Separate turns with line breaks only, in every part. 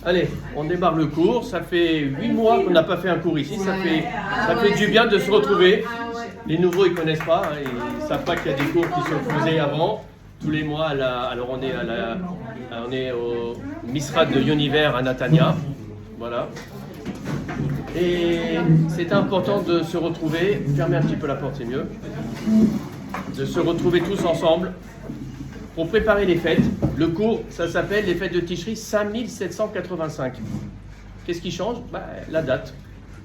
Allez, on démarre le cours. Ça fait 8 mois qu'on n'a pas fait un cours ici. Ça fait du bien de se retrouver. Les nouveaux, ils ne connaissent pas. Hein, ils ne savent pas qu'il y a des cours qui sont faisés avant. Tous les mois, alors on est au Misrad de Yoniver à Natania. Voilà. Et c'est important de se retrouver. Fermez un petit peu la porte, c'est mieux. De se retrouver tous ensemble pour préparer les fêtes. Le cours, ça s'appelle les fêtes de Tishri 5785. Qu'est-ce qui change? La date.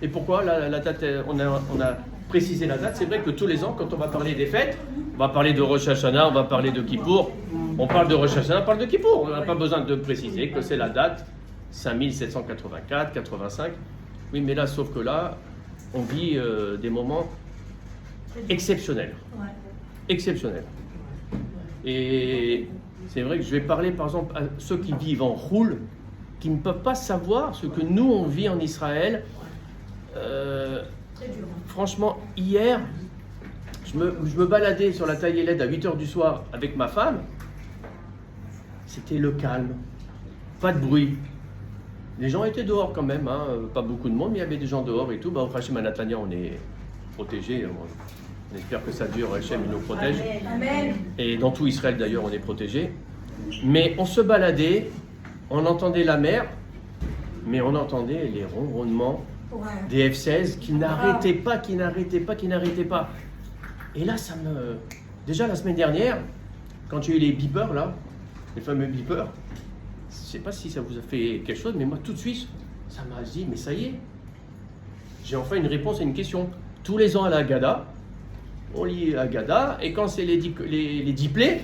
Et pourquoi la date, on a précisé la date. C'est vrai que tous les ans, quand on va parler des fêtes, on va parler de Rosh Hashanah, on va parler de Kippour. On parle de Rosh Hashanah, on parle de Kippour. On n'a pas besoin de préciser que c'est la date 5784, 85. Oui, mais là, sauf que là, on vit des moments exceptionnels. Exceptionnels. Et c'est vrai que je vais parler, par exemple, à ceux qui vivent en roule, qui ne peuvent pas savoir ce que nous, on vit en Israël. Franchement, hier, je me baladais sur la taille LED à 8h du soir avec ma femme. C'était le calme. Pas de bruit. Les gens étaient dehors quand même, hein. Pas beaucoup de monde, mais il y avait des gens dehors et tout. Au Hachem à Natania, on est protégés. On espère que ça dure, Hachem, il nous protège.
Amen.
Et dans tout Israël d'ailleurs, on est protégés. Mais on se baladait, on entendait la mer, mais on entendait les ronronnements des F-16 qui n'arrêtaient pas. Et là, déjà la semaine dernière, quand j'ai eu les beepers là, les fameux beepers, je ne sais pas si ça vous a fait quelque chose, mais moi tout de suite, ça m'a dit, mais ça y est, j'ai enfin une réponse à une question. Tous les ans à la Haggadah, on lit la Haggadah, et quand c'est les diplés,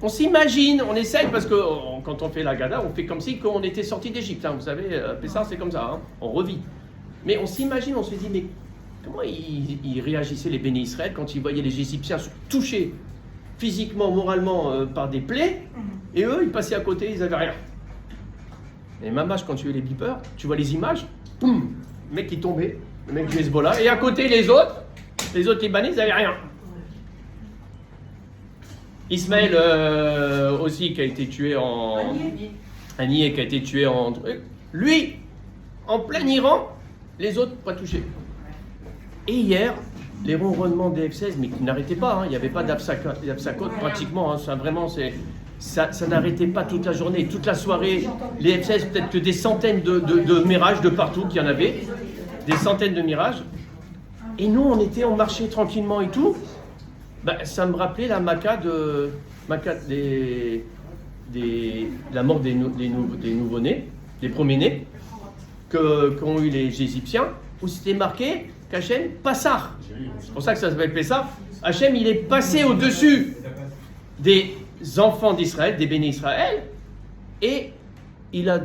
on s'imagine, on essaye, parce que quand on fait la Haggadah, on fait comme si on était sorti d'Égypte. Hein, vous savez, Pessah, c'est comme ça, hein, on revit. Mais on s'imagine, on se dit, mais comment ils réagissaient les bénis Israël quand ils voyaient les Égyptiens touchés physiquement, moralement par des plaies, et eux, ils passaient à côté, ils n'avaient rien. Et Mamash, quand tu as les beepers, tu vois les images, boum, le mec qui tombait, le mec du Hezbollah, et à côté les autres Libanais, ils n'avaient rien. Ismaël aussi, qui a été tué en... Agnié, qui a été tué en... Lui, en plein Iran, les autres pas touchés. Et hier, les ronronnements des F-16, mais qui n'arrêtaient pas, hein, il n'y avait pas d'Apsakot pratiquement, hein, ça n'arrêtait pas toute la journée, toute la soirée. Les F-16, peut-être que des centaines de mirages de partout qu'il y en avait, des centaines de mirages. Et nous, on marchait tranquillement et tout. Ça me rappelait la la mort des nouveau-nés, des premiers-nés, qu'ont eu les Égyptiens, où c'était marqué qu'Hachem Passar. C'est pour ça que ça s'appelle Pessah. Hachem, il est passé au-dessus des enfants d'Israël, des bénis Israël, et il a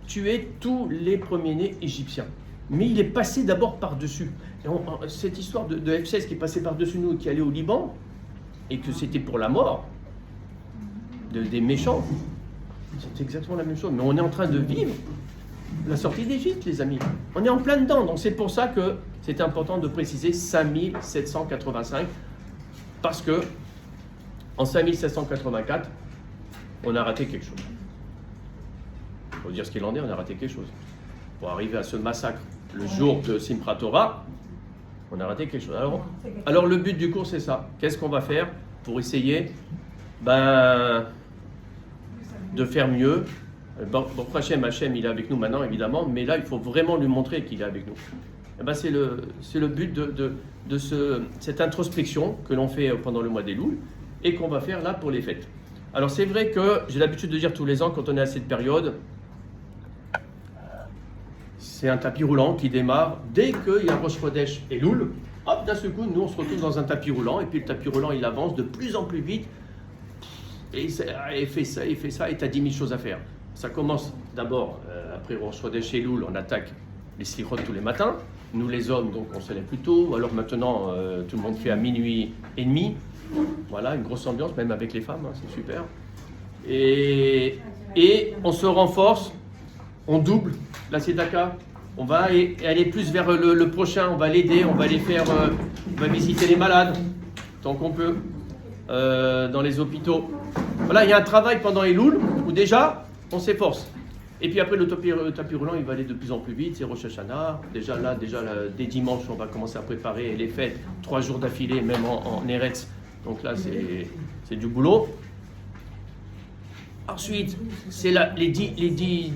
tué tous les premiers-nés égyptiens. Mais il est passé d'abord par-dessus. Cette histoire de F-16 qui est passé par-dessus nous, qui allait au Liban, et que c'était pour la mort des méchants, c'est exactement la même chose. Mais on est en train de vivre la sortie d'Égypte, les amis. On est en plein dedans. Donc c'est pour ça que c'est important de préciser 5785, parce que en 5784, on a raté quelque chose. Il faut dire ce qu'il en est, on a raté quelque chose. Pour arriver à ce massacre le jour de Simchat Torah, on a raté quelque chose. Alors le but du cours, c'est ça. Qu'est-ce qu'on va faire pour essayer de faire mieux? Bon, Hachem, il est avec nous maintenant, évidemment, mais là, il faut vraiment lui montrer qu'il est avec nous. C'est le but de cette introspection que l'on fait pendant le mois d'Elul et qu'on va faire là pour les fêtes. Alors, c'est vrai que j'ai l'habitude de dire tous les ans, quand on est à cette période, c'est un tapis roulant qui démarre dès qu'il y a Rosh Chodesh et Elul. Hop, d'un seul coup, nous, on se retrouve dans un tapis roulant, et puis le tapis roulant, il avance de plus en plus vite, et il fait ça, et tu as 10 000 choses à faire. Ça commence d'abord, après Rosh Chodesh et Elul, on attaque les slichot tous les matins. Nous, les hommes, donc on se lève plus tôt. Alors maintenant, tout le monde fait à minuit et demi. Voilà, une grosse ambiance, même avec les femmes, hein, c'est super. Et on se renforce, on double la Tzedaka. On va aller plus vers le prochain, on va l'aider, on va aller faire, on va visiter les malades, tant qu'on peut, dans les hôpitaux. Voilà, il y a un travail pendant Elul, où déjà, on s'efforce. Et puis après, le tapis roulant, il va aller de plus en plus vite. C'est Rosh Hashanah. Déjà, dès dimanche, on va commencer à préparer les fêtes. 3 jours d'affilée, même en Eretz. Donc là, c'est du boulot. Ensuite, c'est les 10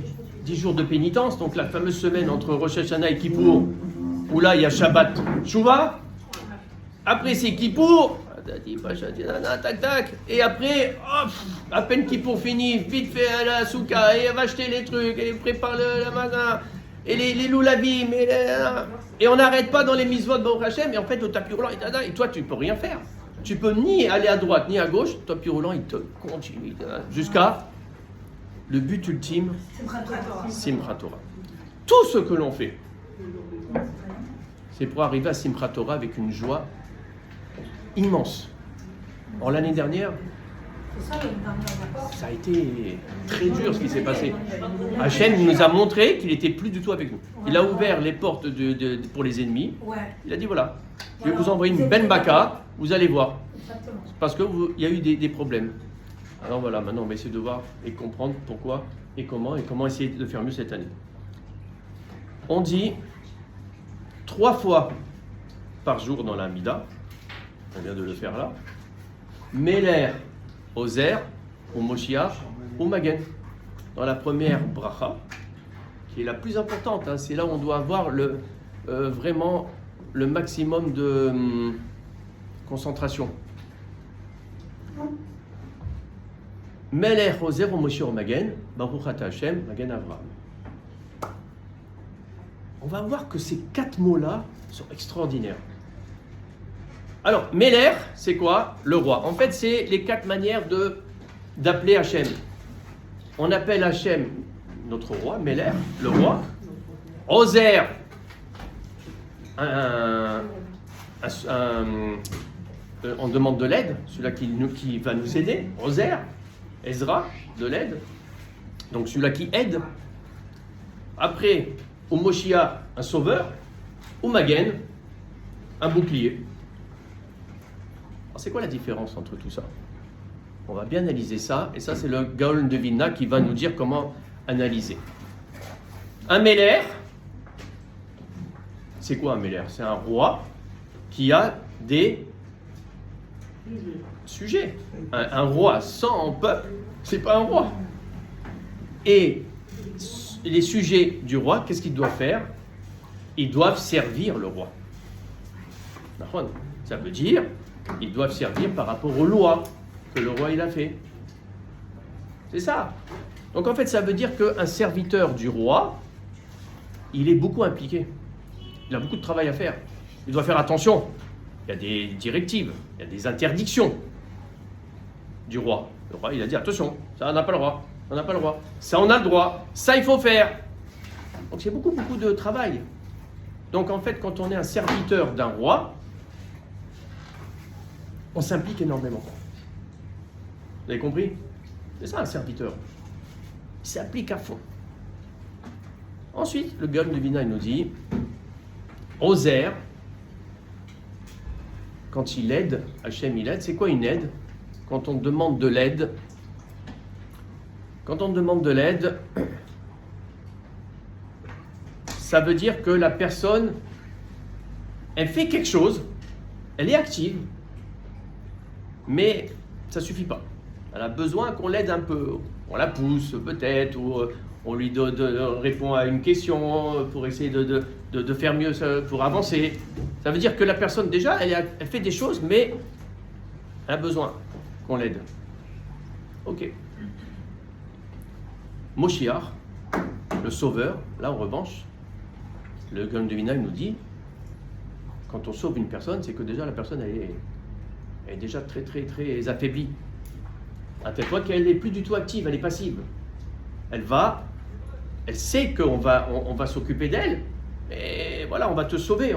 jours de pénitence. Donc la fameuse semaine entre Rosh Hashanah et Kippour, où là, il y a Shabbat Tchouva. Après, c'est Kippour. Tac, tac. Et après, hop, à peine Kippour fini, vite fait à la souka, et elle va acheter les trucs, et prépare le magasin, et les loulavim, et on n'arrête pas dans les mitzvot Baruch Hashem, et en fait, le tapis roulant, et toi, tu peux rien faire. Tu peux ni aller à droite, ni à gauche, le tapis roulant, il te continue, jusqu'à le but ultime, Simchat Torah. Tout ce que l'on fait, c'est pour arriver à Simchat Torah avec une joie immense. Or, l'année dernière, ça a été très dur ce qui s'est passé. Hachem nous a montré qu'il n'était plus du tout avec nous. Il a ouvert les portes pour les ennemis. Il a dit voilà, je vais vous envoyer une ben baka, vous allez voir. Parce qu'il y a eu des problèmes. Alors voilà, maintenant on va essayer de voir et comprendre pourquoi et comment essayer de faire mieux cette année. On dit 3 fois par jour dans la Mida. On vient de le faire là. Meler, Ozer, ou Moshiach, ou Magen. Dans la première bracha, qui est la plus importante, c'est là où on doit avoir vraiment le maximum de concentration. Meler, Ozer, ou Moshiach, ou Magen, Baruch Ata Hashem, Magen Avraham. On va voir que ces 4 mots-là sont extraordinaires. Alors, Meler, c'est quoi? Le roi. En fait, c'est les 4 manières d'appeler Hachem. On appelle Hachem notre roi, Meler, le roi. Ozer, on demande de l'aide, celui-là qui va nous aider. Ozer, Ezra, de l'aide. Donc celui-là qui aide. Après, au Moshiach, un sauveur. Au Magen, un bouclier. Alors, c'est quoi la différence entre tout ça? On va bien analyser ça, et ça c'est le Gaon de Vilna qui va nous dire comment analyser. Un Meler, c'est quoi un Meler? C'est un roi qui a des sujets. Un roi sans peuple, c'est pas un roi. Et les sujets du roi, qu'est-ce qu'ils doivent faire? Ils doivent servir le roi. Ça veut dire ils doivent servir par rapport aux lois que le roi il a fait. C'est ça. Donc en fait, ça veut dire qu'un serviteur du roi, il est beaucoup impliqué. Il a beaucoup de travail à faire. Il doit faire attention. Il y a des directives, il y a des interdictions du roi. Le roi, il a dit attention, ça on n'a pas le droit, on n'a pas le droit. Ça on a le droit, ça il faut faire. Donc c'est beaucoup de travail. Donc en fait, quand on est un serviteur d'un roi, on s'implique énormément. Vous avez compris? C'est ça un serviteur. Il s'implique à fond. Ensuite, le Gaon de Vilna nous dit Ozer, quand il aide, Hachem il aide, c'est quoi une aide? Quand on demande de l'aide, ça veut dire que la personne, elle fait quelque chose, elle est active, mais ça ne suffit pas. Elle a besoin qu'on l'aide un peu. On la pousse peut-être, ou on lui répond à une question pour essayer de faire mieux, pour avancer. Ça veut dire que la personne, déjà, elle fait des choses, mais elle a besoin qu'on l'aide. Ok. Moshiach, le sauveur, là en revanche, le Gaon de Vilna nous dit, quand on sauve une personne, c'est que déjà la personne elle est déjà très affaiblie. À tel point qu'elle n'est plus du tout active, elle est passive. Elle sait qu'on va s'occuper d'elle, et voilà, on va te sauver.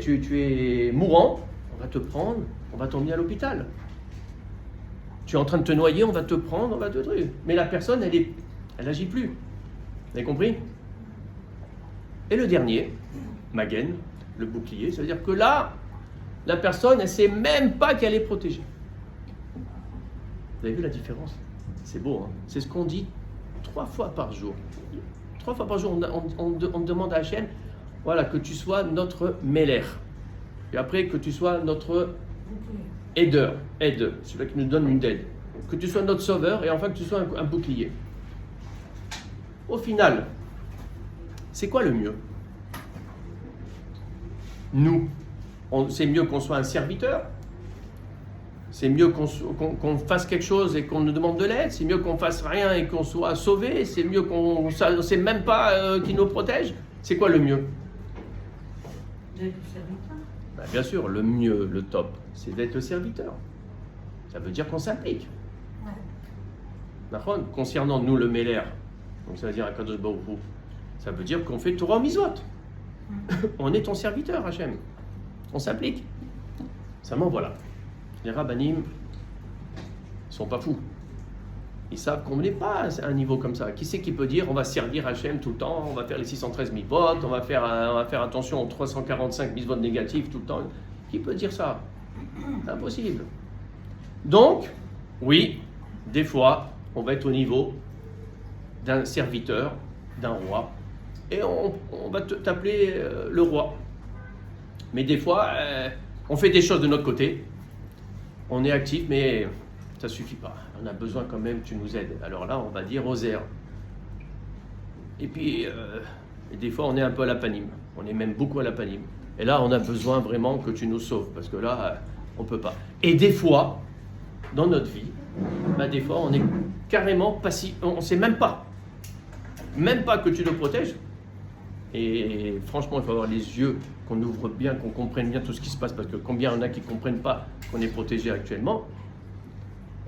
Tu es mourant, on va te prendre, on va t'emmener à l'hôpital. Tu es en train de te noyer, on va te prendre, on va te truc. Mais la personne, elle n'agit plus. Vous avez compris? Et le dernier, Magen, le bouclier, ça veut dire que là, la personne, elle ne sait même pas qu'elle est protégée. Vous avez vu la différence? C'est beau, hein? C'est ce qu'on dit 3 fois par jour. 3 fois par jour, on demande à Hachem, voilà, que tu sois notre Meller. Et après, que tu sois notre aide, celui qui nous donne une aide. Que tu sois notre sauveur et enfin que tu sois un bouclier. Au final, c'est quoi le mieux? Nous, c'est mieux qu'on soit un serviteur? C'est mieux qu'on fasse quelque chose et qu'on nous demande de l'aide? C'est mieux qu'on fasse rien et qu'on soit sauvé? C'est mieux qu'on ne sait même pas qui nous protège? C'est quoi le mieux?
D'être serviteur.
Ben, bien sûr, le mieux, le top, c'est d'être serviteur. Ça veut dire qu'on s'implique.
Ouais.
D'accord? Concernant nous, le Meller, donc ça veut dire Akadosh Baruch Hu, ça veut dire qu'on fait Torah Mitzvot. On est ton serviteur, Hachem. On s'implique. Seulement voilà, les rabbanim ne sont pas fous. Ils savent qu'on n'est pas à un niveau comme ça. Qui c'est qui peut dire on va servir Hachem tout le temps, on va faire les 613 mitzvot, on va faire attention aux 345 mitzvot négatifs tout le temps? Qui peut dire ça? C'est impossible. Donc, oui, des fois, on va être au niveau d'un serviteur, d'un roi, et on va t'appeler le roi. Mais des fois, on fait des choses de notre côté, on est actif, mais ça ne suffit pas. On a besoin quand même que tu nous aides. Alors là, on va dire Ozer. Et puis, et des fois, on est un peu à la panime. On est même beaucoup à la panime. Et là, on a besoin vraiment que tu nous sauves, parce que là, on ne peut pas. Et des fois, dans notre vie, des fois, on est carrément passif. On ne sait même pas que tu nous protèges. Et franchement, il faut avoir les yeux, qu'on ouvre bien, qu'on comprenne bien tout ce qui se passe, parce que combien il y en a qui ne comprennent pas qu'on est protégé actuellement.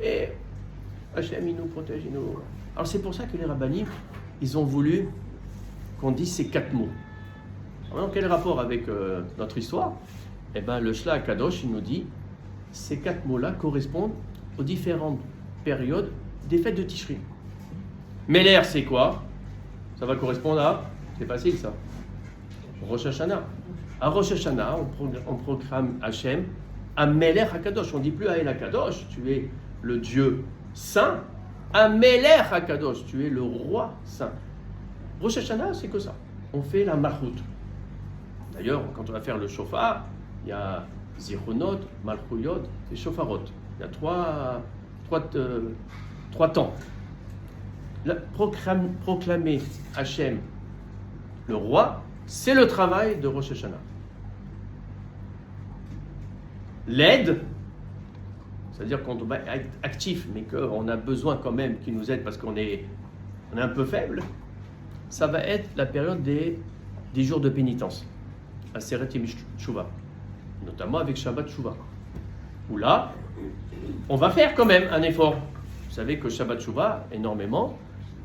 Et Hachem, il nous protège, il nous... Alors c'est pour ça que les rabbanim, ils ont voulu qu'on dise ces 4 mots. Alors, quel rapport avec notre histoire? Eh bien, le Shla Kadosh, il nous dit, ces 4 mots-là correspondent aux différentes périodes des fêtes de Tishri. Meller, c'est quoi? Ça va correspondre à... C'est facile ça. Rosh Hashanah. À Rosh Hashanah, on proclame Hachem à Meller HaKadosh. On ne dit plus à El HaKadosh, tu es le Dieu saint. À Meller HaKadosh, tu es le roi saint. Rosh Hashanah, c'est que ça. On fait la Malchut. D'ailleurs, quand on va faire le shofar, il y a Zichronot, Malchuyot et Shofarot. Il y a trois temps. Proclamer Hachem, le roi, c'est le travail de Rosh Hashanah. L'aide, c'est-à-dire qu'on doit être actif, mais qu'on a besoin quand même qu'il nous aide parce qu'on est un peu faible, ça va être la période des jours de pénitence, Aseret Yemim Teshuva, notamment avec Shabbat Teshuva, où là, on va faire quand même un effort. Vous savez que Shabbat Teshuva, énormément,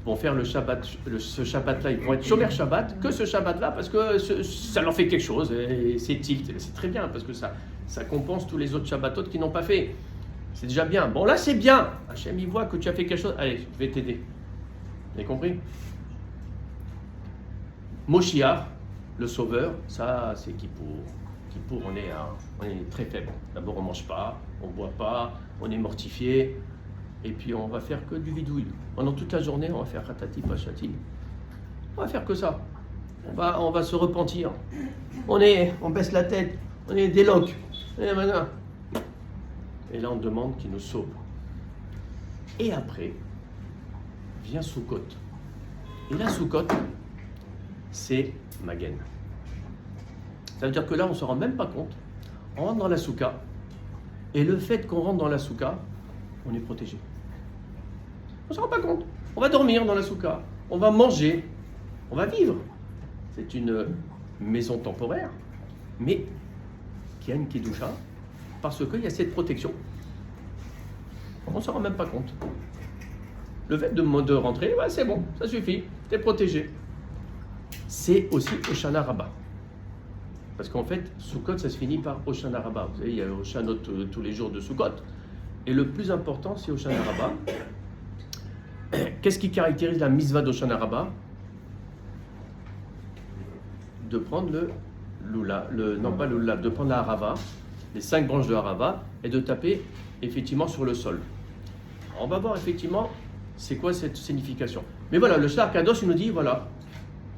vont faire ce Shabbat-là, ils vont être Shomer Shabbat, que ce Shabbat-là, parce que ça leur fait quelque chose, et c'est tilt, c'est très bien, parce que ça compense tous les autres Shabbatot qui n'ont pas fait. C'est déjà bien. Bon, là, c'est bien. Hachem, il voit que tu as fait quelque chose. Allez, je vais t'aider. Vous avez compris? Moshiach, le sauveur, ça, c'est Kippour. Kippour, on est très faible. D'abord, on ne mange pas, on ne boit pas, on est mortifié. Et puis, on va faire que du bidouille. Pendant toute la journée, on va faire ratati pachati. On va faire que ça. On va se repentir. On baisse la tête. On est des loques. Et là, on demande qu'il nous sauve. Et après, vient Sukkot. Et là, Sukkot, c'est Magen. Ça veut dire que là, on ne se rend même pas compte. On rentre dans la Soukha. Et le fait qu'on rentre dans la Soukha, on est protégé. On ne se rend pas compte. On va dormir dans la Soukha. On va manger. On va vivre. C'est une maison temporaire, mais qui a une Kedusha, parce qu'il y a cette protection. On ne s'en rend même pas compte. Le fait de rentrer, ouais, c'est bon, ça suffit, tu es protégé. C'est aussi Hoshana Rabbah. Parce qu'en fait, Sukkot, ça se finit par Hoshana Rabbah. Vous savez, il y a Hoshanot tous les jours de Sukkot. Et le plus important, c'est Hoshana Rabbah. Qu'est-ce qui caractérise la mitzvah d'Hoshana Rabbah? De prendre le lula, de prendre la harava, les 5 branches de harava, et de taper effectivement sur le sol. On va voir effectivement c'est quoi cette signification. Mais voilà, le Shtar Kadosh nous dit, voilà,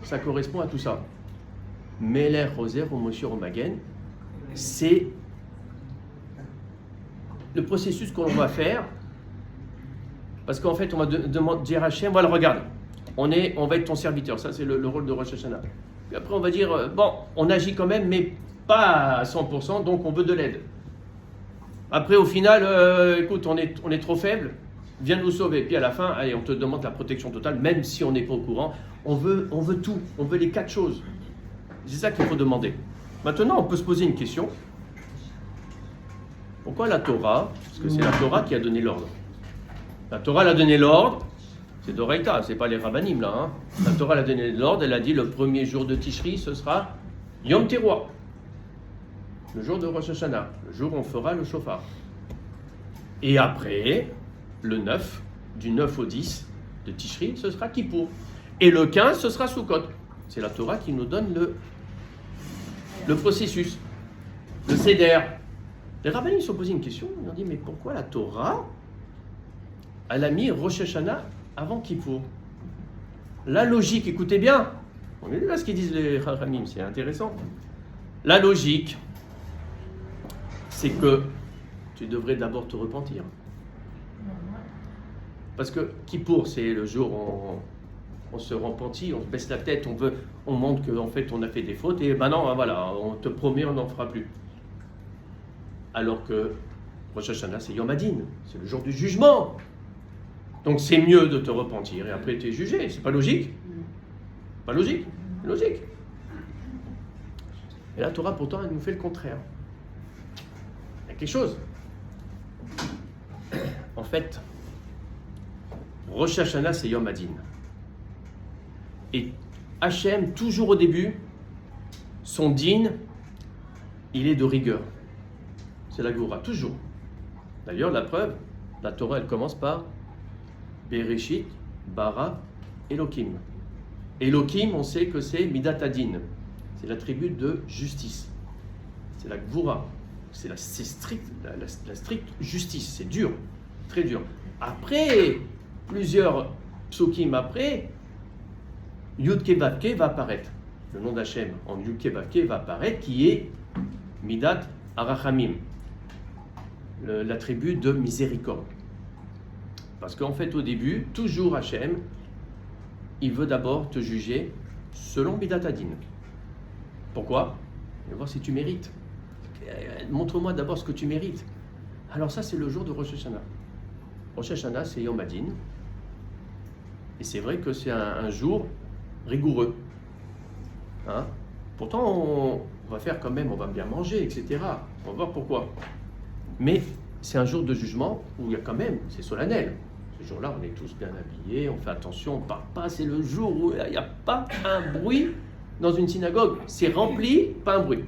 ça correspond à tout ça. Meler Roser ou Moshe Romagen, c'est le processus qu'on va faire, parce qu'en fait, on va dire à Hachem, voilà, regarde, on va être ton serviteur, ça c'est le rôle de Rosh Hashanah. Puis après, on va dire, bon, on agit quand même, mais pas à 100%, donc on veut de l'aide. Après, au final, écoute, on est trop faible, viens nous sauver. Puis à la fin, allez, on te demande la protection totale, même si on n'est pas au courant. On veut tout, on veut les 4 choses. C'est ça qu'il faut demander. Maintenant, on peut se poser une question. Pourquoi la Torah? Parce que c'est la Torah qui a donné l'ordre. La Torah l'a donné l'ordre, c'est d'Oraïta, c'est pas les rabbanim là. Hein. La Torah l'a donné l'ordre, elle a dit le premier jour de Tishri, ce sera Yom Teruah, le jour de Rosh Hashanah, le jour où on fera le shofar. Et après, le 9, du 9 au 10 de Tishri, ce sera Kippour. Et le 15, ce sera Sukkot. C'est la Torah qui nous donne le processus, le Seder. Les rabbinis se sont posés une question, ils ont dit, mais pourquoi la Torah, elle a mis Rosh Hashanah avant Kippour? La logique, écoutez bien, on est là ce qu'ils disent les rabbinim, c'est intéressant. La logique, c'est que tu devrais d'abord te repentir. Parce que Kippour, c'est le jour où on se repentit, on se baisse la tête, on montre qu'en fait on a fait des fautes, et maintenant voilà, on te promet, on n'en fera plus. Alors que Rosh Hashanah, c'est Yom Hadin, c'est le jour du jugement. Donc c'est mieux de te repentir et après tu es jugé. C'est pas logique? Pas logique? Logique. Et la Torah pourtant elle nous fait le contraire. Il y a quelque chose. En fait, Rosh Hashanah c'est Yom Hadin. Et Hachem, toujours au début, son din, il est de rigueur. C'est la Goura, toujours. D'ailleurs, la preuve, la Torah, elle commence par Bereshit, Bara, Elohim. Elohim, on sait que c'est Midat Adin. C'est l'attribut de justice. C'est la Goura. C'est strict, la stricte justice. C'est dur, très dur. Après, plusieurs psukim après, Yud-Ke Vav-Ke va apparaître. Le nom d'Hachem en Yud-Ke Vav-Ke va apparaître, qui est Midat Arachamim. L'attribut de miséricorde. Parce qu'en fait, au début, toujours Hachem, il veut d'abord te juger selon Midat Adin. Pourquoi? Il va voir si tu mérites. Montre-moi d'abord ce que tu mérites. Alors ça, c'est le jour de Rosh Hashanah. Rosh Hashanah, c'est Yom Hadin. Et c'est vrai que c'est un jour rigoureux. Hein? Pourtant, on va faire quand même, on va bien manger, etc. On va voir pourquoi. Mais c'est un jour de jugement où il y a quand même, c'est solennel. Ce jour-là, on est tous bien habillés, on fait attention, on ne parle pas. C'est le jour où il n'y a pas un bruit dans une synagogue. C'est rempli, pas un bruit.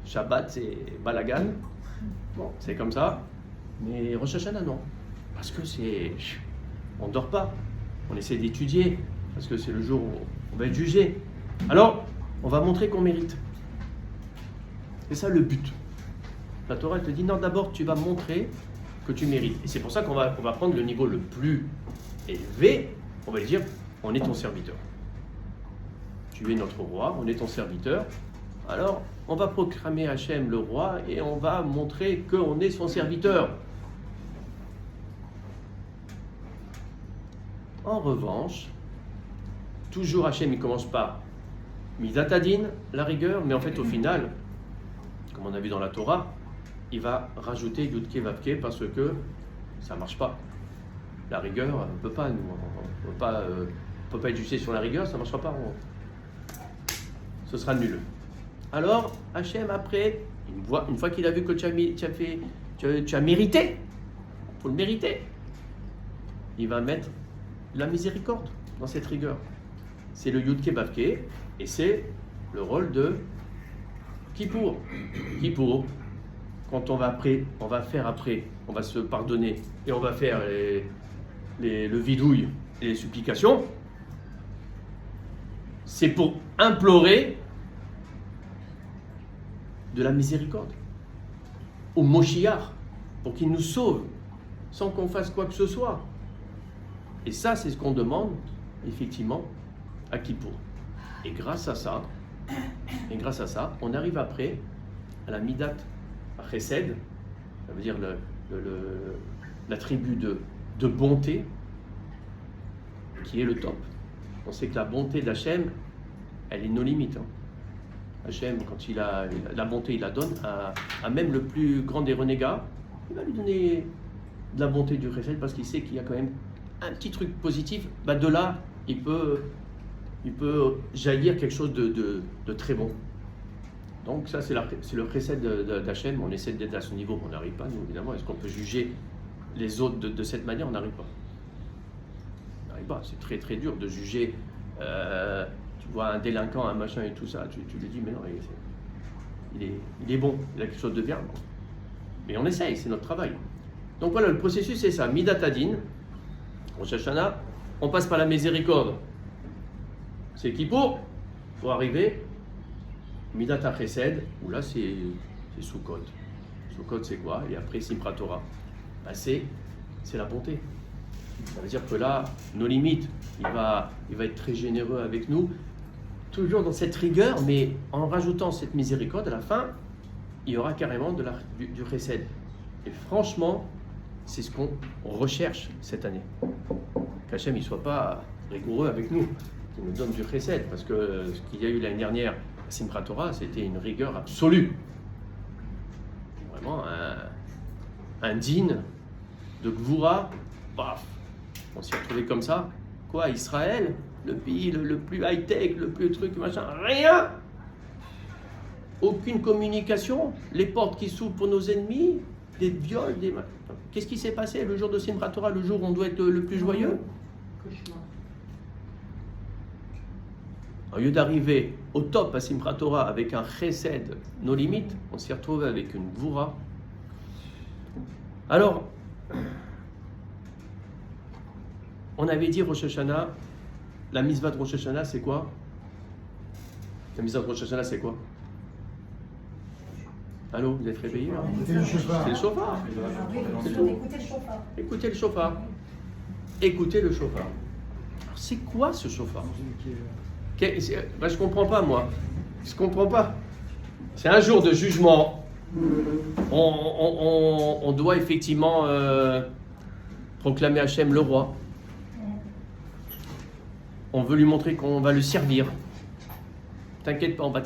Shabbat, c'est balagan. Bon, c'est comme ça. Mais Rosh Hashanah, non. Parce que on ne dort pas. On essaie d'étudier. Parce que c'est le jour où on va être jugé. Alors, on va montrer qu'on mérite. C'est ça le but. La Torah, elle te dit, non, d'abord, tu vas montrer que tu mérites. Et c'est pour ça qu'on va prendre le niveau le plus élevé. On va lui dire, on est ton serviteur. Tu es notre roi, on est ton serviteur. Alors, on va proclamer Hachem le roi et on va montrer qu'on est son serviteur. En revanche, toujours Hachem, il commence par Midat Adin, la rigueur, mais en fait, au final, comme on a vu dans la Torah, il va rajouter Yud-Ke Vav-Ke parce que ça ne marche pas. La rigueur, on ne peut pas, nous, on peut pas être jugé sur la rigueur, ça ne marchera pas. Ce sera nul. Alors, Hachem, après, une fois qu'il a vu que tu as mérité, il faut le mériter, il va mettre la miséricorde dans cette rigueur. C'est le Yud-Ke Vav-Ke et c'est le rôle de Kippour. Kippour, quand on va se pardonner et on va faire le vidouille et les supplications, c'est pour implorer de la miséricorde au Moshiach, pour qu'il nous sauve sans qu'on fasse quoi que ce soit. Et ça, c'est ce qu'on demande, effectivement, à Kippour. Et grâce à ça, on arrive après à la Midat Chesed, ça veut dire l'attribut de bonté, qui est le top. On sait que la bonté d'Hachem, elle est nos limites. Hachem, quand il a la bonté, il la donne à même le plus grand des renégats. Il va lui donner de la bonté du Chesed parce qu'il sait qu'il y a quand même un petit truc positif. De là, il peut jaillir quelque chose de très bon. Donc ça, c'est le Chesed d'Hachem. On essaie d'être à ce niveau, on n'arrive pas, nous, évidemment. Est-ce qu'on peut juger les autres de cette manière? On n'arrive pas. On n'arrive pas. C'est très très dur de juger. Tu vois un délinquant, un machin et tout ça, tu lui dis, mais non, il est bon, il a quelque chose de bien. Bon. Mais on essaye, c'est notre travail. Donc voilà, le processus c'est ça. Midat Hadin, Rosh Hashanah, on passe par la miséricorde. C'est Kippour, pour arriver, Midat HaChesed, où là c'est Sukkot. Sukkot c'est quoi? Et après Simchat Torah. C'est la bonté. Ça veut dire que là, nos limites, il va être très généreux avec nous, toujours dans cette rigueur, mais en rajoutant cette miséricorde, à la fin, il y aura carrément du Chesed. Et franchement, c'est ce qu'on recherche cette année. Qu'Hachem ne soit pas rigoureux avec nous, qu'il nous donne du Chesed, parce que ce qu'il y a eu l'année dernière à Simchat Torah, c'était une rigueur absolue. Vraiment un digne de Gvura, paf, on s'y est retrouvé comme ça. Quoi, Israël, le pays le plus high-tech, le plus truc, machin, rien. Aucune communication, les portes qui s'ouvrent pour nos ennemis, des viols, Qu'est-ce qui s'est passé le jour de Simchat Torah, le jour où on doit être le plus joyeux?
Cauchemar.
Au lieu d'arriver au top à Simchat Torah avec un chesed, nos limites, on s'y retrouve avec une gvura. Alors, on avait dit Rosh Hashanah, la mitzvah de Rosh Hashanah, c'est quoi? La mitzvah de Rosh Hashanah, c'est quoi? Allô, vous êtes réveillés là? C'est le shofar. Écoutez le shofar. Écoutez le shofar. Alors, c'est quoi ce shofar? Je comprends pas, moi. Je comprends pas. C'est un jour de jugement. On doit effectivement proclamer Hachem le roi. On veut lui montrer qu'on va le servir. T'inquiète pas, on va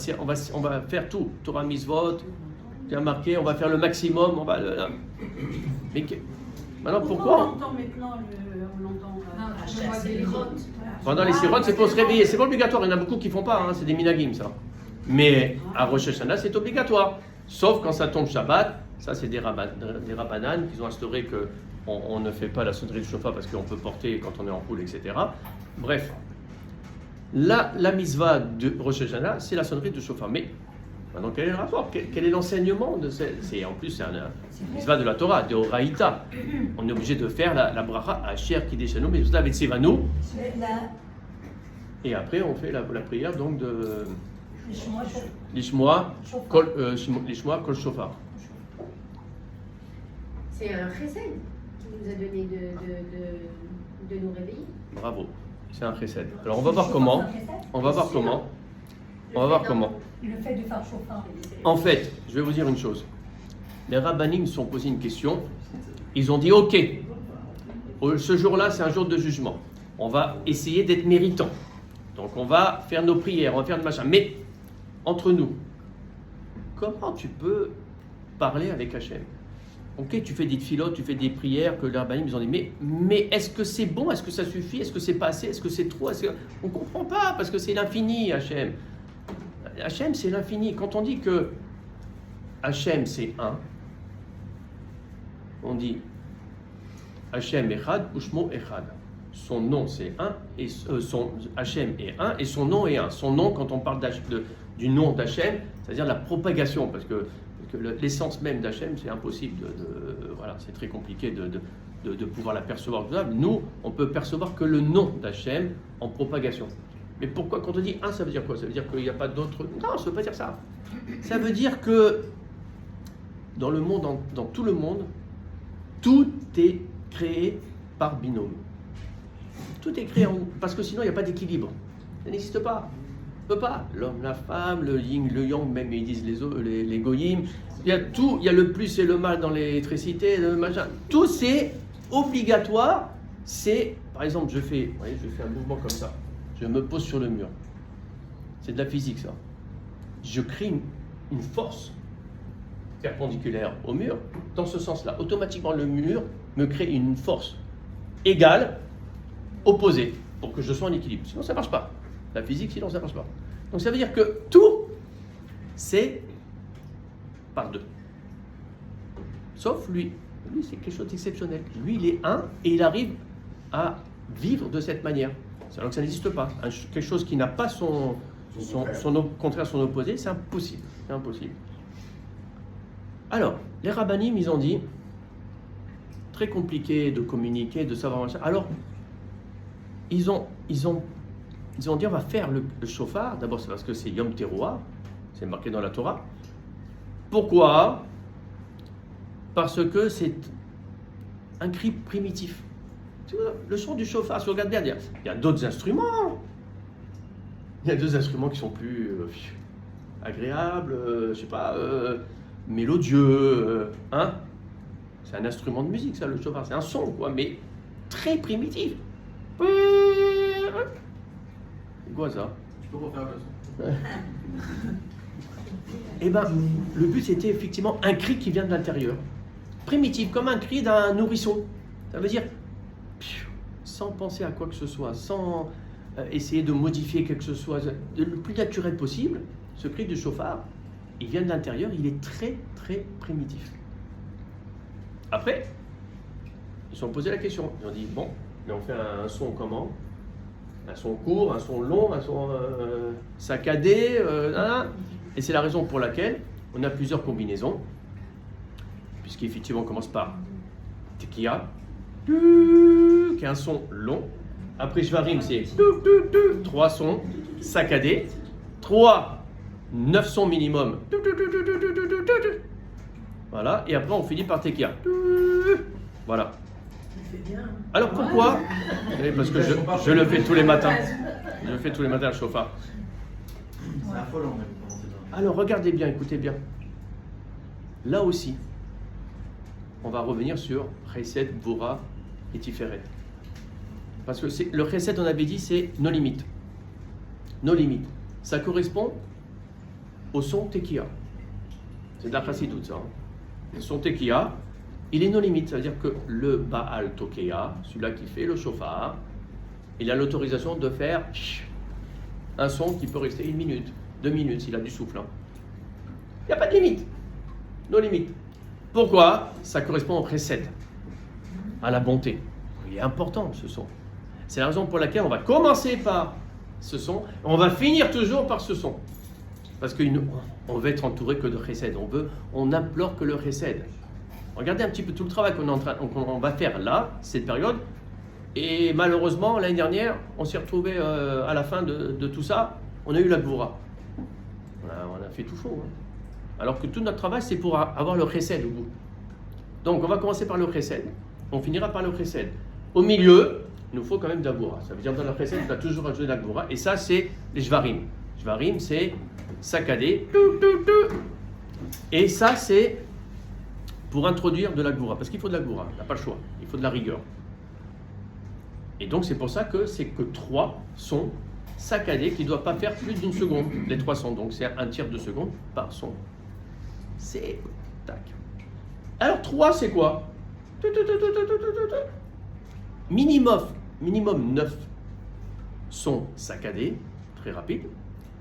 faire tout. Torah Mitzvot, tu as marqué, on va faire le maximum. Mais maintenant, pourquoi?
On l'entend maintenant, on l'entend.
Pendant les sirotes, c'est pour se réveiller. C'est pas obligatoire, il y en a beaucoup qui font pas, c'est des minagim ça. Mais à Rosh Hashanah, c'est obligatoire. Sauf quand ça tombe Shabbat, ça c'est des rabbanan qui ont instauré qu'on ne fait pas la sonnerie du shofar parce qu'on peut porter quand on est en poule, etc. Bref, la mitzvah de Rosh Hashanah, c'est la sonnerie du shofar. Mais maintenant, quel est le rapport? Quel est l'enseignement de en plus, c'est un mitzvah de la Torah, de Oraïta. On est obligé de faire la bracha Asher Kideshanu Mezuzah Vetsevanu. Et après, on fait la prière donc de Lishmoa Kol Shofar.
C'est un chesed qui nous a donné de nous réveiller.
Bravo, c'est un chesed. Alors on va voir comment.
Le fait de faire chauffard.
En fait, je vais vous dire une chose. Les rabbanim se sont posés une question. Ils ont dit ok, ce jour-là c'est un jour de jugement. On va essayer d'être méritant. Donc on va faire nos prières, on va faire le machin. Mais entre nous, comment tu peux parler avec Hachem? Ok, tu fais des tfilotes, tu fais des prières que les rabbanim ils ont dit. Mais est-ce que c'est bon? Est-ce que ça suffit? Est-ce que c'est pas assez? Est-ce que c'est trop? On ne comprend pas parce que c'est l'infini, Hachem. Hachem, c'est l'infini. Quand on dit que Hachem, c'est un, on dit Hachem Echad, Ushmo Echad. Son nom, c'est un, et Hachem est un, et son nom est un. Son nom, quand on parle du nom d'Hachem, c'est-à-dire la propagation, parce que l'essence même d'Hachem, c'est impossible voilà, c'est très compliqué de pouvoir l'apercevoir. Nous, on peut percevoir que le nom d'Hachem en propagation. Mais pourquoi, quand on dit un, ça veut dire quoi? Ça veut dire qu'il n'y a pas d'autre... Non, ça ne veut pas dire ça. Ça veut dire que dans le monde, dans tout le monde, tout est créé par binôme. Tout est créé parce que sinon il n'y a pas d'équilibre. Ça n'existe pas. On ne peut pas. L'homme, la femme, le yin, le yang, même ils disent les goyim. Il y a tout, il y a le plus et le mal dans l'électricité, le machin. Tout c'est obligatoire. C'est, par exemple, je fais un mouvement comme ça. Je me pose sur le mur. C'est de la physique ça. Je crée une force perpendiculaire au mur. Dans ce sens-là, automatiquement le mur me crée une force égale, opposée, pour que je sois en équilibre. Sinon ça ne marche pas. La physique, sinon ça ne marche pas. Donc ça veut dire que tout, c'est par deux. Sauf lui. Lui, c'est quelque chose d'exceptionnel. Lui, il est un et il arrive à vivre de cette manière. Alors que ça n'existe pas. Quelque chose qui n'a pas son contraire, son opposé, c'est impossible. C'est impossible. Alors, les rabbinim, ils ont dit, très compliqué de communiquer, de savoir machin. Alors, ils ont dit, on va faire le shofar. D'abord, c'est parce que c'est Yom Teruah, c'est marqué dans la Torah. Pourquoi ? Parce que c'est un cri primitif. Tu vois, le son du shofar, si on regarde bien, il y a d'autres instruments. Il y a deux instruments qui sont plus agréables, je sais pas, mélodieux. Hein? C'est un instrument de musique, ça, le shofar. C'est un son, quoi, mais très primitif. C'est quoi ça?
Tu peux refaire le son.
Eh bien, le but, c'était effectivement un cri qui vient de l'intérieur. Primitif, comme un cri d'un nourrisson. Ça veut dire, sans penser à quoi que ce soit, sans essayer de modifier quelque chose, le plus naturel possible, ce cri du shofar, il vient de l'intérieur, il est très, très primitif. Après, ils se sont posé la question. Ils ont dit, bon, mais on fait un son comment? Un son court, un son long, un son saccadé, et c'est la raison pour laquelle on a plusieurs combinaisons, puisqu'effectivement on commence par Tekiya, qui est un son long. Après Shvarim, c'est 3 sons saccadés, 9 sons minimum. Voilà, et après on finit par Tekiya. Voilà. Alors pourquoi? Parce que je le fais tous les matins. Je le fais tous les matins, le shofar.
C'est affolant même.
Alors regardez bien, écoutez bien. Là aussi, on va revenir sur Chesed, Gvura et Tiferet. Parce que le Chesed, on avait dit, c'est nos limites. Nos limites. Ça correspond au son Tekiya. C'est de la Chassidut, ça. Le son Tekiya, il est nos limites. C'est-à-dire que le Baal Tokeya, celui-là qui fait le shofar, il a l'autorisation de faire un son qui peut rester 1 minute, 2 minutes s'il a du souffle. Il n'y a pas de limite. Nos limites. Pourquoi? Ça correspond au précède, à la bonté. Il est important ce son. C'est la raison pour laquelle on va commencer par ce son, on va finir toujours par ce son. Parce qu'on veut être entouré que de précède. On implore que le précède. Regardez un petit peu tout le travail qu'on va faire là, cette période. Et malheureusement, l'année dernière, on s'est retrouvé à la fin de tout ça, on a eu la Gvura. On a fait tout faux. Hein. Alors que tout notre travail, c'est pour avoir le chesed au bout. Donc, on va commencer par le chesed. On finira par le chesed. Au milieu, il nous faut quand même de la Gvura. Ça veut dire dans le chesed, on va toujours ajouter de la Gvura. Et ça, c'est les Shvarim. Shvarim, c'est saccadé. Et ça, c'est pour introduire de la Gvura. Parce qu'il faut de la Gvura. On n'a pas le choix. Il faut de la rigueur. Et donc, c'est pour ça que c'est que 3 sons saccadés qui ne doivent pas faire plus d'1 seconde. Les 3 sons. Donc, c'est 1/3 de seconde par son. C'est tac. Alors 3 c'est quoi? Minimum 9 sons saccadés, très rapides.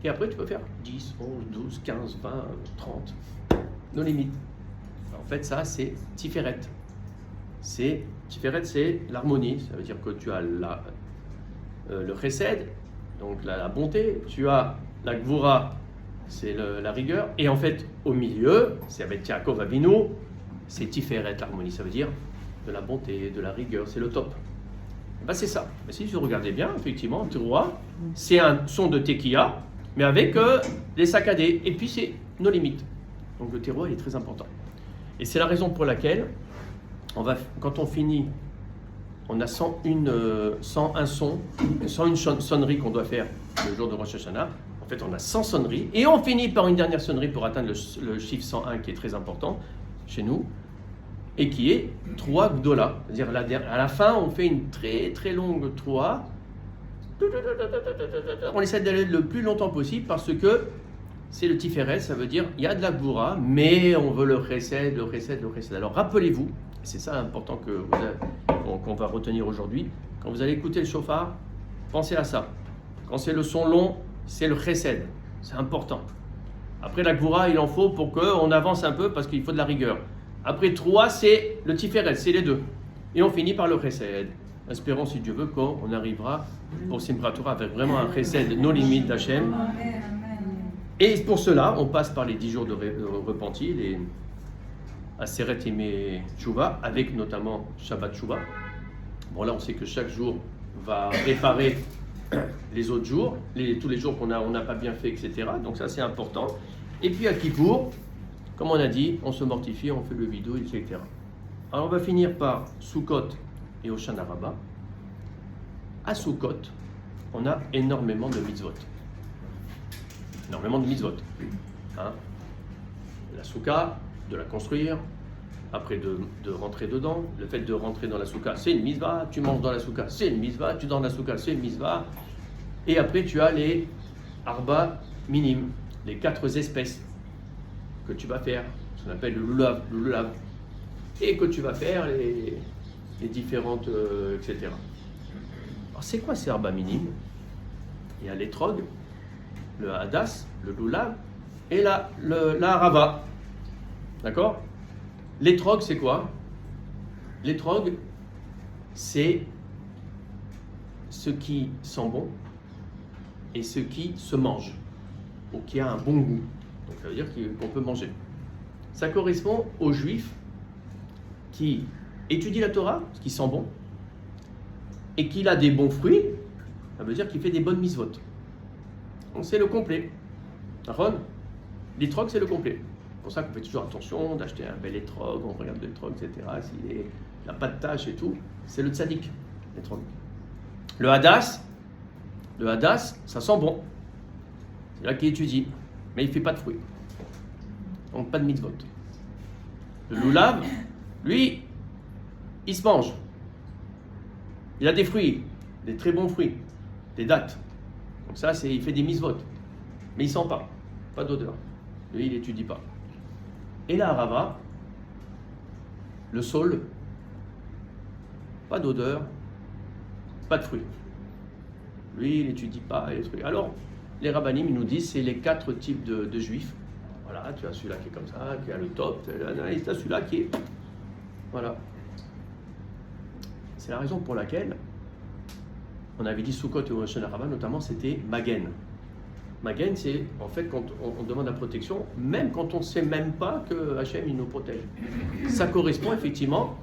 Et après tu peux faire 10, 11, 12, 15, 20, 30. Nos limites. En fait ça c'est Tiferet. Tiferet c'est l'harmonie. Ça veut dire que tu as le chesed, donc la bonté. Tu as la Gvura, c'est la rigueur. Et en fait, au milieu, c'est avec Yaakov Avinu, c'est Tiferet, l'harmonie. Ça veut dire de la bonté, de la rigueur, c'est le top. Ben, c'est ça. Mais si vous regardez bien, effectivement, Teruah, c'est un son de Tekiya, mais avec des saccadés. Et puis, c'est nos limites. Donc, le Teruah, il est très important. Et c'est la raison pour laquelle, quand on finit on a 101 sons, 101 sonneries qu'on doit faire le jour de Rosh Hashanah. En fait, on a 100 sonneries et on finit par une dernière sonnerie pour atteindre le chiffre 101 qui est très important chez nous et qui est 3 Gdola. C'est-à-dire à la fin, on fait une très très longue 3. On essaie d'aller le plus longtemps possible parce que c'est le Tiferet, ça veut dire il y a de la Gvoura, mais on veut le Chesed, le Chesed, le Chesed. Alors rappelez-vous, c'est ça important qu'on va retenir aujourd'hui, quand vous allez écouter le shofar, pensez à ça. Quand c'est le son long, c'est le Chesed, c'est important. Après la Gvoura, il en faut pour qu'on avance un peu parce qu'il faut de la rigueur. Après 3, c'est le Tiferet, c'est les deux. Et on finit par le Chesed. Espérons, si Dieu veut, qu'on arrivera pour Simchat Torah avec vraiment un Chesed, nos limites d'Hachem. Et pour cela, on passe par les 10 jours de repenti, les Aseret Yemei Tshuva, avec notamment Shabbat Tshuva. Bon, là, on sait que chaque jour va réparer les autres jours, tous les jours qu'on n'a pas bien fait, etc. Donc ça, c'est important. Et puis à Kippour, comme on a dit, on se mortifie, on fait le vidou, etc. Alors, on va finir par Sukkot et Hoshana Rabbah. À Sukkot, on a énormément de mitzvot. Énormément de mitzvot. Hein? La souka, de la construire, après de rentrer dedans. Le fait de rentrer dans la souka, c'est une mitzvah. Tu manges dans la souka, c'est une mitzvah. Tu dors dans la souka, c'est une mitzvah. Et après, tu as les arba minimes, les 4 espèces que tu vas faire, ce qu'on appelle le lulav, et que tu vas faire les différentes, etc. Alors, c'est quoi ces arba minimes? Il y a l'étrog, le hadas, le lulav et la harava. D'accord? L'étrog, c'est quoi? L'étrog, c'est ce qui sent bon et ce qui se mange, ou qui a un bon goût. Donc ça veut dire qu'on peut manger. Ça correspond aux juifs qui étudient la Torah, ce qui sent bon, et qu'il a des bons fruits, ça veut dire qu'il fait des bonnes mitzvot. Donc c'est le complet. D'accord? L'étrog, c'est le complet. C'est pour ça qu'on fait toujours attention d'acheter un bel étrog, on regarde l'étrog, etc. S'il n'a pas de tache et tout, c'est le tzaddik, l'étrog. Le hadas, ça sent bon. C'est là qu'il étudie, mais il ne fait pas de fruits. Donc pas de mitzvot. Le lulav, lui, il se mange. Il a des fruits, des très bons fruits, des dattes. Donc ça, il fait des mitzvot. Mais il ne sent pas d'odeur. Lui, il n'étudie pas. Et la harava, le saule, pas d'odeur, pas de fruits. Lui, il n'étudie pas les trucs. Alors, les rabbanim, ils nous disent, c'est les 4 types de juifs. Voilà, tu as celui-là qui est comme ça, qui a le top, et tu as celui-là qui est... Voilà. C'est la raison pour laquelle on avait dit Sukkot et Hoshana Rabbah, notamment, c'était Magen. Magen, c'est en fait quand on demande la protection, même quand on ne sait même pas que Hachem il nous protège. Ça correspond effectivement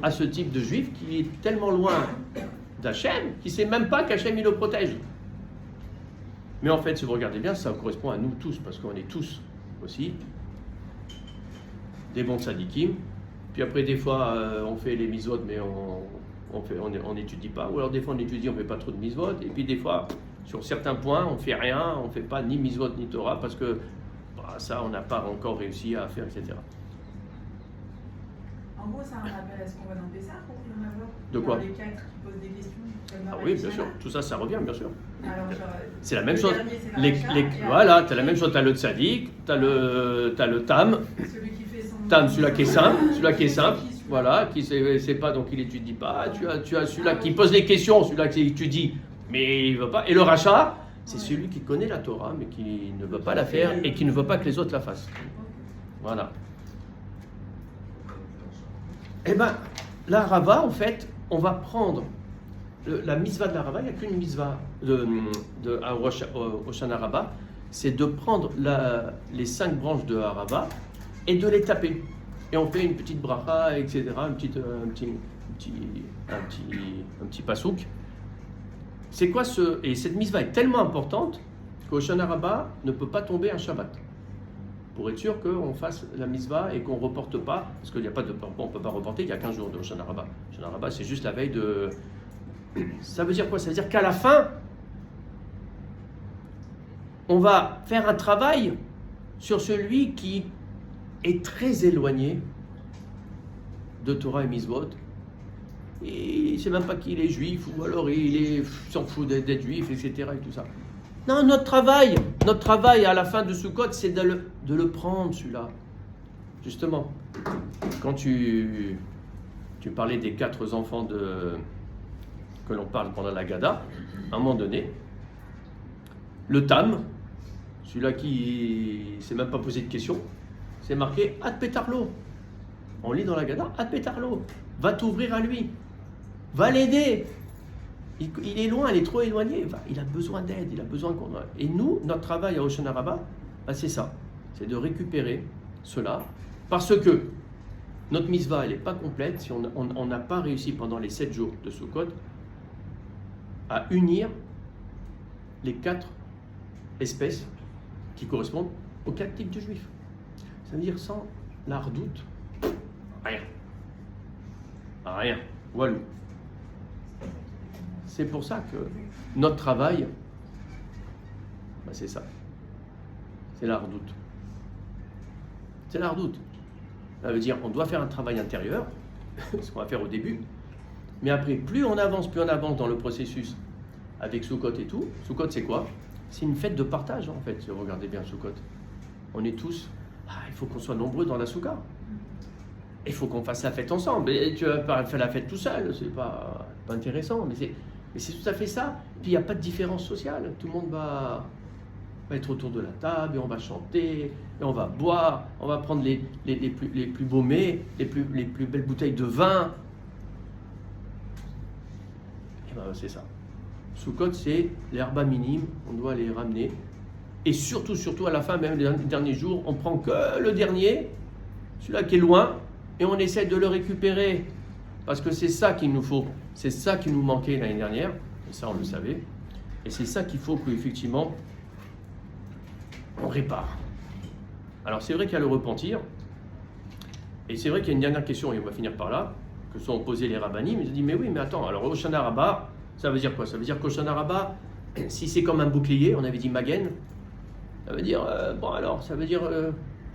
à ce type de juif qui est tellement loin d'Hachem qu'il ne sait même pas qu'Hachem il le protège. Mais en fait, si vous regardez bien, ça correspond à nous tous, parce qu'on est tous aussi des bons tzadikim. Puis après, des fois, on fait les mitzvot, mais on n'étudie pas. Ou alors des fois, on étudie, on ne fait pas trop de mitzvot. Et puis des fois, sur certains points, on ne fait rien, on ne fait pas ni mitzvot ni Torah, parce que ça, on n'a pas encore réussi à faire, etc.
En gros, ça a un rappel à ce qu'on voit dans Pessah, pour qu'il y en a voir.
De quoi?
Les 4 qui posent des questions.
Ah oui, bien sûr. Tout ça, ça revient, bien sûr.
Alors,
c'est la même chose.
Dernier,
voilà, tu as la même chose. Tu as le tzaddik, tu as le tam.
Celui qui fait son...
Tam, celui-là qui est simple. Voilà, qui ne sait pas, donc il n'étudie pas. Tu as celui-là qui pose les questions, celui-là qui étudie, mais il ne veut pas. Et le rachat, c'est celui qui connaît la Torah, mais qui ne veut pas la faire et qui ne veut pas que les autres la fassent. Voilà. Eh bien, la Rava, en fait, on va prendre la mitzvah de la Rava, il n'y a qu'une mitzvah à Hoshana Rabbah, c'est de prendre les 5 branches de Harava et de les taper. Et on fait une petite bracha, etc., un petit pasouk. C'est quoi et cette mitzvah est tellement importante qu'Hoshana Rabbah ne peut pas tomber un Shabbat. pour être sûr qu'on fasse la mitzvah et qu'on ne reporte pas, parce qu'il n'y a pas de... on ne peut pas reporter, il y a 15 jours de Hoshana Rabbah. Hoshana Rabbah, c'est juste la veille de... Ça veut dire quoi? Ça veut dire qu'à la fin, on va faire un travail sur celui qui est très éloigné de Torah et Mitzvot. Et il ne sait même pas qu'il est juif, ou alors il s'en fout d'être juif, etc. et tout ça. Non, notre travail à la fin de Sukkot, c'est de le prendre, celui-là. Justement, quand tu parlais des 4 enfants que l'on parle pendant la Gada, à un moment donné, le Tam, celui-là qui ne s'est même pas posé de questions, c'est marqué Ad Petarlo. On lit dans la Gada Ad Petarlo. Va t'ouvrir à lui. Va l'aider. Il est loin, il est trop éloigné. Il a besoin d'aide, il a besoin qu'on... Et nous, notre travail à Hoshana Rabbah, c'est ça. C'est de récupérer cela. Parce que notre mitzvah, elle n'est pas complète si on n'a pas réussi pendant les 7 jours de Sukkot à unir les 4 espèces qui correspondent aux 4 types de juifs. Ça veut dire sans la redoute, rien. Rien. Walou. C'est pour ça que notre travail, c'est ça. C'est la redoute. C'est la redoute. Ça veut dire qu'on doit faire un travail intérieur, ce qu'on va faire au début, mais après, plus on avance dans le processus avec Sukkot et tout. Sukkot, c'est quoi? C'est une fête de partage, en fait, si vous regardez bien Sukkot. On est tous... il faut qu'on soit nombreux dans la Souka. Il faut qu'on fasse la fête ensemble. Et tu vas pas faire la fête tout seul, c'est pas intéressant, mais c'est tout à fait ça. Puis il n'y a pas de différence sociale. Tout le monde va être autour de la table, et on va chanter, et on va boire, on va prendre les plus beaux mets, les plus belles bouteilles de vin. Et ben c'est ça. Sukkot, c'est les herbes minimes, on doit les ramener. Et surtout, à la fin, même les derniers jours, on prend que le dernier, celui-là qui est loin, et on essaie de le récupérer. Parce que c'est ça qu'il nous faut. C'est ça qui nous manquait l'année dernière, et ça on le savait. Et c'est ça qu'il faut qu'effectivement, on répare. Alors c'est vrai qu'il y a le repentir, et c'est vrai qu'il y a une dernière question, et on va finir par là, que sont posés les rabbanim. Ils ont dit, mais oui, mais attends, alors Hoshana Rabbah, ça veut dire quoi? Ça veut dire qu'Hoshana Rabbah, si c'est comme un bouclier, on avait dit Magen, ça veut dire, ça veut dire,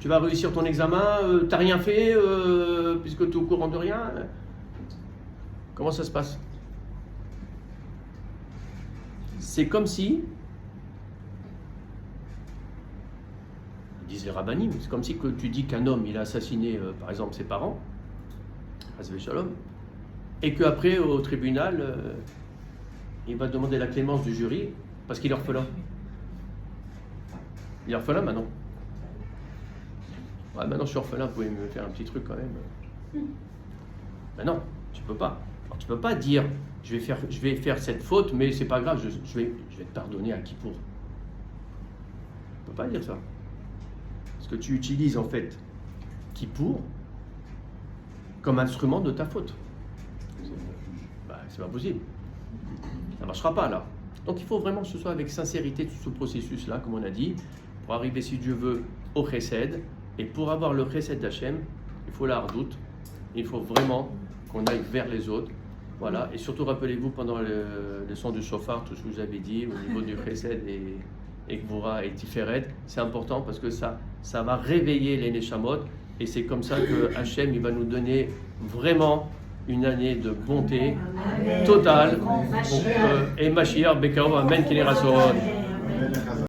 tu vas réussir ton examen, t'as rien fait, puisque tu es au courant de rien. Comment ça se passe? C'est comme si, disent les rabbanim, c'est comme si que tu dis qu'un homme, il a assassiné, par exemple, ses parents, Hasbe Shalom, et qu'après, au tribunal, il va demander la clémence du jury, parce qu'il est orphelin. Il est orphelin maintenant. Ouais, maintenant je suis orphelin, vous pouvez me faire un petit truc quand même. Ben non, tu peux pas. Alors, tu peux pas dire je vais faire cette faute, mais c'est pas grave, je vais te pardonner à Kippour. Tu peux pas dire ça. Parce que tu utilises en fait Kippour comme instrument de ta faute. C'est pas possible. Ça marchera pas là. Donc il faut vraiment que ce soit avec sincérité tout ce processus-là, comme on a dit, pour arriver, si Dieu veut, au chesed. Et pour avoir le chesed d'Hachem, il faut la hardoute. Il faut vraiment qu'on aille vers les autres. Voilà. Et surtout, rappelez-vous, pendant le son du shofar, tout ce que vous avez dit au niveau du chesed et Gvura et Tiferet, c'est important parce que ça va réveiller les neshamot. Et c'est comme ça que Hachem, il va nous donner vraiment une année de bonté totale. Et Mashiach, Bekarov, Amen, Kinerason.